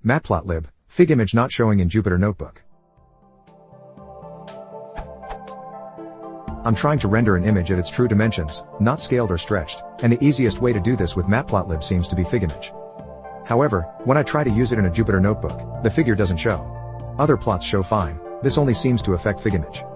Matplotlib, Figimage not showing in Jupyter Notebook. I'm trying to render an image at its true dimensions, not scaled or stretched, and the easiest way to do this with Matplotlib seems to be Figimage. However, when I try to use it in a Jupyter Notebook, the figure doesn't show. Other plots show fine. This only seems to affect Figimage.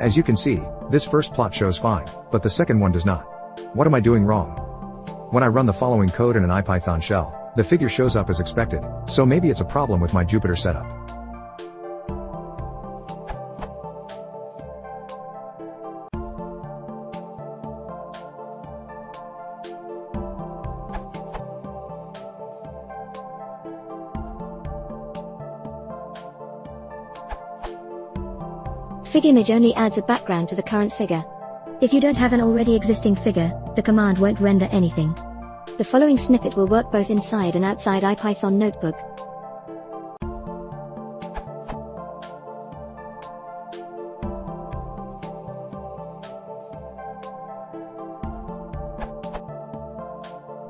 As you can see, this first plot shows fine, but the second one does not. What am I doing wrong? When I run the following code in an IPython shell, the figure shows up as expected, so maybe it's a problem with my Jupyter setup. Figimage only adds a background to the current figure. If you don't have an already existing figure, the command won't render anything. The following snippet will work both inside and outside IPython Notebook.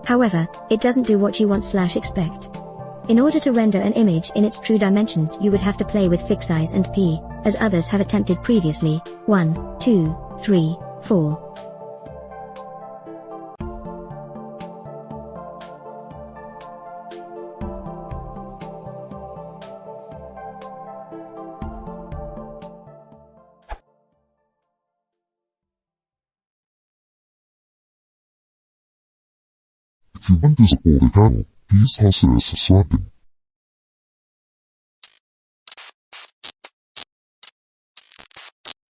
However, it doesn't do what you want/expect. In order to render an image in its true dimensions, you would have to play with figsize and p, as others have attempted previously. 1, 2, 3, 4. If you want to support the channel, please consider subscribing.